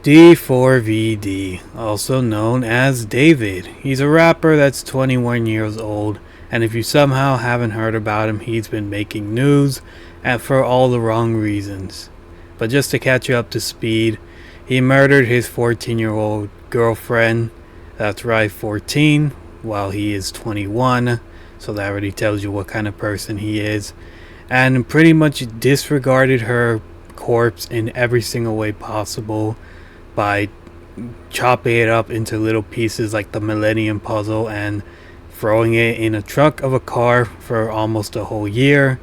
D4vd, also known as David. He's a rapper that's 21 years old, and if you somehow haven't heard about him, he's been making news and for all the wrong reasons. But just to catch you up to speed, he murdered his 14-year-old girlfriend, that's right, 14, while he is 21, so that already tells you what kind of person he is, and pretty much disregarded her corpse in every single way possible by chopping it up into little pieces like the Millennium Puzzle and throwing it in a trunk of a car for almost a whole year.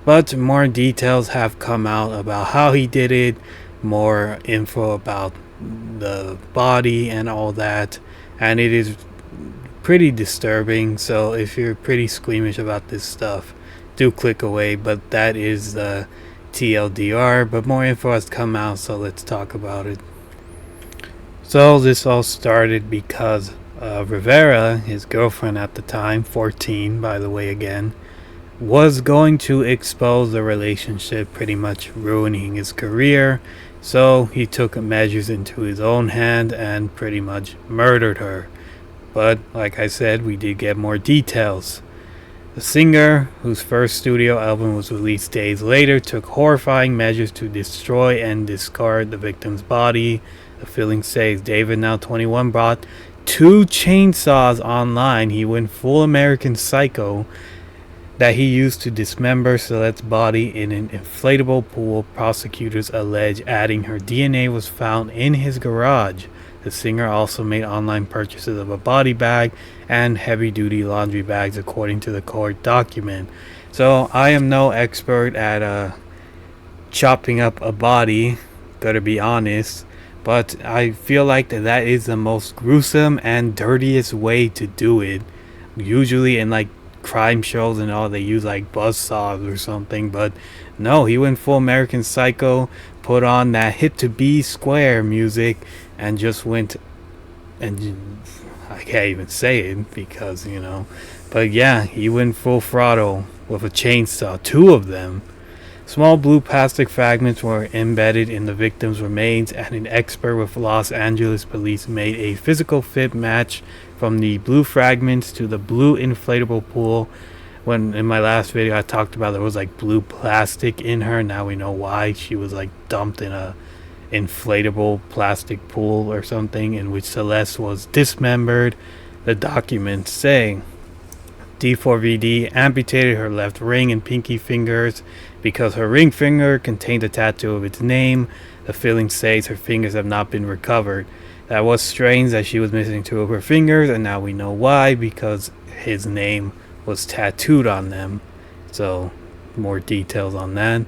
But more details have come out about how he did it, more info about the body and all that, and it is pretty disturbing. So if you're pretty squeamish about this stuff, do click away. But that is the TLDR, but more info has come out, so let's talk about it. So this all started because Rivera, his girlfriend at the time, 14 by the way again, was going to expose the relationship, pretty much ruining his career. So he took measures into his own hand and pretty much murdered her. But like I said, we did get more details. The singer, whose first studio album was released days later, took horrifying measures to destroy and discard the victim's body. The filing says David, now 21, bought 2 chainsaws online. He went full American Psycho that he used to dismember Celeste's body in an inflatable pool. Prosecutors allege adding her DNA was found in his garage. The singer also made online purchases of a body bag and heavy-duty laundry bags, according to the court document. So I am no expert at chopping up a body, gotta be honest, but I feel like that is the most gruesome and dirtiest way to do it. Usually in like crime shows and all, they use like buzzsaws or something, but no, he went full American Psycho, put on that Hit to Be Square music, and just went, and I can't even say it because, but yeah, he went full throttle with a chainsaw, 2 of them. Small blue plastic fragments were embedded in the victim's remains, and an expert with Los Angeles police made a physical fit match from the blue fragments to the blue inflatable pool. When in my last video I talked about there was like blue plastic in her, now we know why. She was like dumped in a inflatable plastic pool or something in which Celeste was dismembered. The documents say D4vd amputated her left ring and pinky fingers because her ring finger contained a tattoo of its name. The filing says her fingers have not been recovered. That was strange that she was missing 2 of her fingers, and now we know why, because his name was tattooed on them. So more details on that.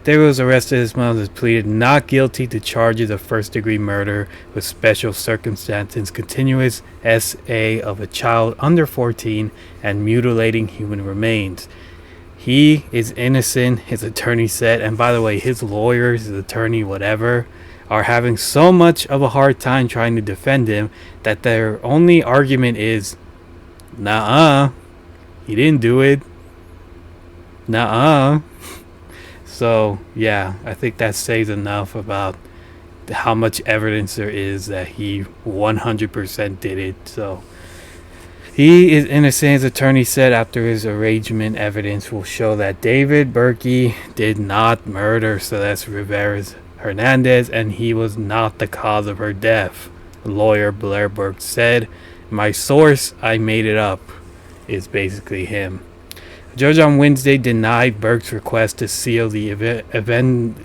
David was arrested this month and pleaded not guilty to charges of first-degree murder with special circumstances, continuous SA of a child under 14, and mutilating human remains. He is innocent, his attorney said, and by the way, his lawyers, his attorney, whatever, are having so much of a hard time trying to defend him that their only argument is, nah, he didn't do it. Nah. So, yeah, I think that says enough about how much evidence there is that he 100% did it. So, he is innocent, his attorney said. After his arraignment, evidence will show that David Berkey did not murder Celeste Rivera Hernandez, and he was not the cause of her death. Lawyer Blair Burke said, "My source, I made it up," is basically him. The judge on Wednesday denied Burke's request to seal the event.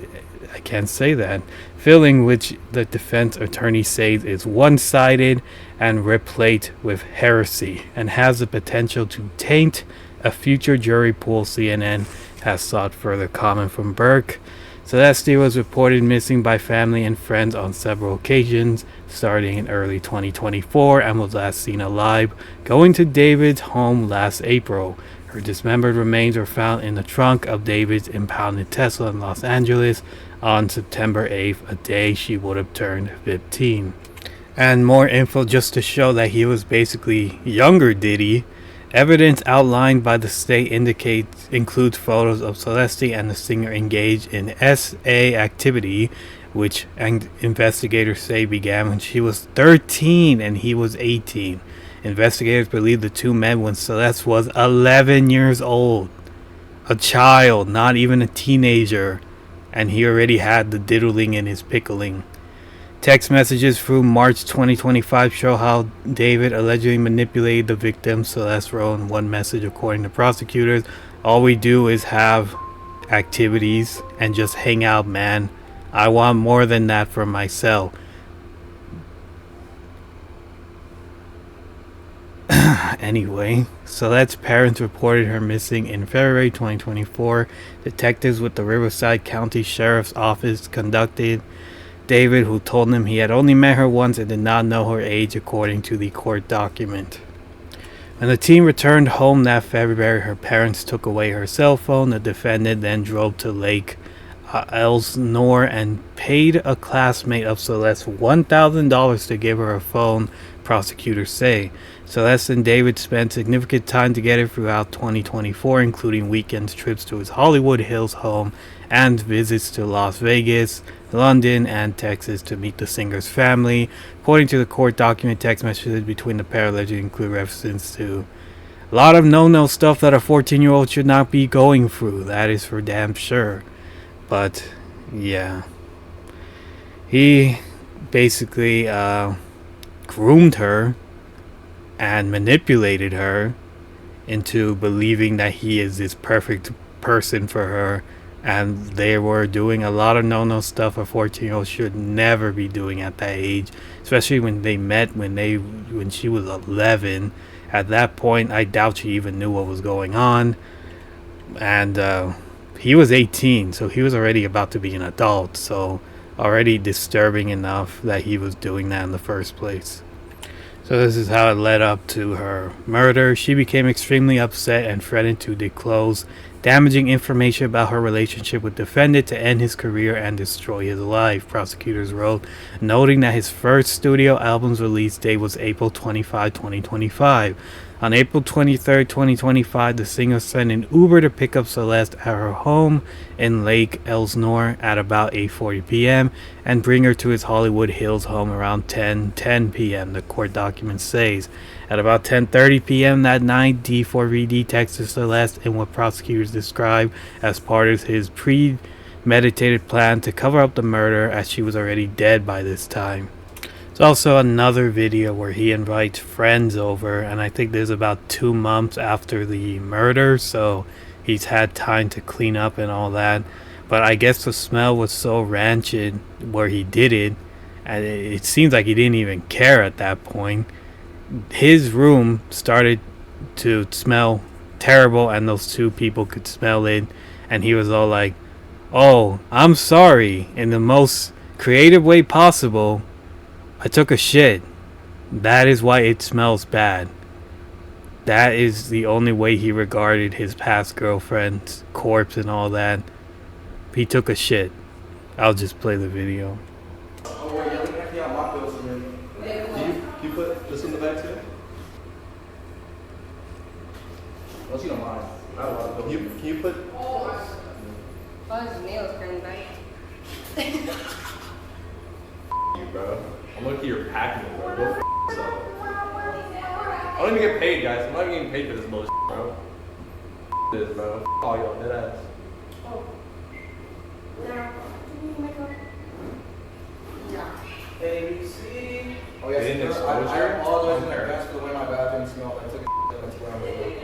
I can't say that. Filing, which the defense attorney says is one-sided and replete with heresy and has the potential to taint a future jury pool. CNN has sought further comment from Burke. Celeste was reported missing by family and friends on several occasions, starting in early 2024, and was last seen alive going to David's home last April. Her dismembered remains were found in the trunk of David's impounded Tesla in Los Angeles on September 8th, a day she would have turned 15. And more info just to show that he was basically younger Diddy. Evidence outlined by the state includes photos of Celeste and the singer engaged in SA activity which investigators say began when she was 13 and he was 18. Investigators believe the two met when Celeste was 11 years old. A child, not even a teenager, and he already had the diddling in his pickling. Text messages through March 2025 show how David allegedly manipulated the victim, Celeste wrote in one message. According to prosecutors, all we do is have activities and just hang out, man. I want more than that for myself. Anyway, Celette's parents reported her missing in February 2024. Detectives with the Riverside County Sheriff's Office conducted David, who told them he had only met her once and did not know her age, according to the court document. When the team returned home that February, her parents took away her cell phone. The defendant then drove to Lake Elsinore and paid a classmate of Celeste $1,000 to give her a phone, prosecutors say. Celeste and David spent significant time together throughout 2024, including weekend trips to his Hollywood Hills home and visits to Las Vegas, London, and Texas to meet the singer's family. According to the court document, text messages between the pair allegedly include references to a lot of no-no stuff that a 14-year-old should not be going through. That is for damn sure. But, yeah. He basically groomed her and manipulated her into believing that he is this perfect person for her, and they were doing a lot of no stuff a 14-year-old should never be doing at that age, especially when they met when she was 11. At that point, I doubt she even knew what was going on, and he was 18, so he was already about to be an adult, so already disturbing enough that he was doing that in the first place. So this is how it led up to her murder. She became extremely upset and threatened to disclose damaging information about her relationship with the defendant to end his career and destroy his life, prosecutors wrote, noting that his first studio album's release date was April 25, 2025. On April 23, 2025, the singer sent an Uber to pick up Celeste at her home in Lake Elsinore at about 8:40 p.m. and bring her to his Hollywood Hills home around 10:10 p.m., the court document says. At about 10:30 p.m. that night, D4vd texted Celeste in what prosecutors describe as part of his premeditated plan to cover up the murder, as she was already dead by this time. There's also another video where he invites friends over, and I think this is about 2 months after the murder, so he's had time to clean up and all that. But I guess the smell was so rancid where he did it, and it seems like he didn't even care at that point. His room started to smell terrible, and those two people could smell it, and he was all like, "Oh, I'm sorry," in the most creative way possible. "I took a shit. That is why it smells bad." That is the only way he regarded his past girlfriend's corpse and all that. He took a shit. I'll just play the video. Oh, wait, yeah, we can empty out my pills again. Can you put this in the bag too? Unless you don't mind. I don't mind. Can you put... Oh, his nails bring back. You, bro. I'm looking at your packing, bro. Go f*** yourself. I don't even get paid, guys. I'm not even getting paid for this bullshit, bro. This, bro. All y'all, dead ass. Oh. Now, do you make up? Yeah. ABC. Oh, Yes, yeah, sir. I apologize in advance for the way my bathroom smelled. I took a that's where I'm going.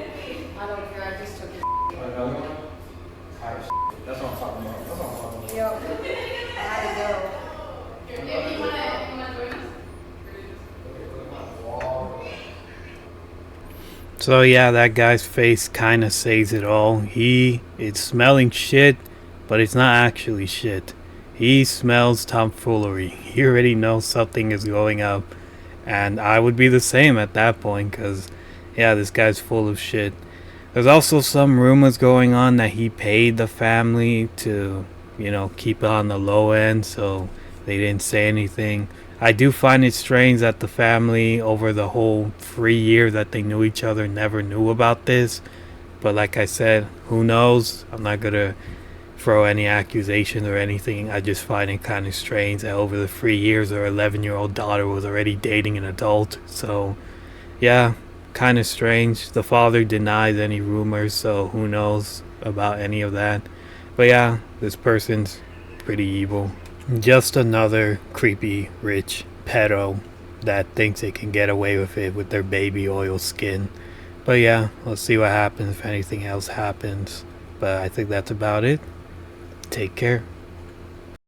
I don't care, I just took it. Another one? Alright, that's what I'm talking about. That's what I'm talking about. Yo, I had to go. So yeah, that guy's face kind of says it all. He is smelling shit, but it's not actually shit. He smells tomfoolery. He already knows something is going up, and I would be the same at that point, because yeah, this guy's full of shit. There's also some rumors going on that he paid the family to, keep it on the low end, so they didn't say anything. I do find it strange that the family, over the whole 3 years that they knew each other, never knew about this. But like I said, who knows? I'm not gonna throw any accusation or anything. I just find it kind of strange that over the 3 years her 11-year-old daughter was already dating an adult. So yeah, kind of strange. The father denies any rumors, so who knows about any of that. But yeah, this person's pretty evil. Just another creepy rich pedo that thinks they can get away with it with their baby oil skin. But yeah, let's see what happens if anything else happens. But I think that's about it. Take care.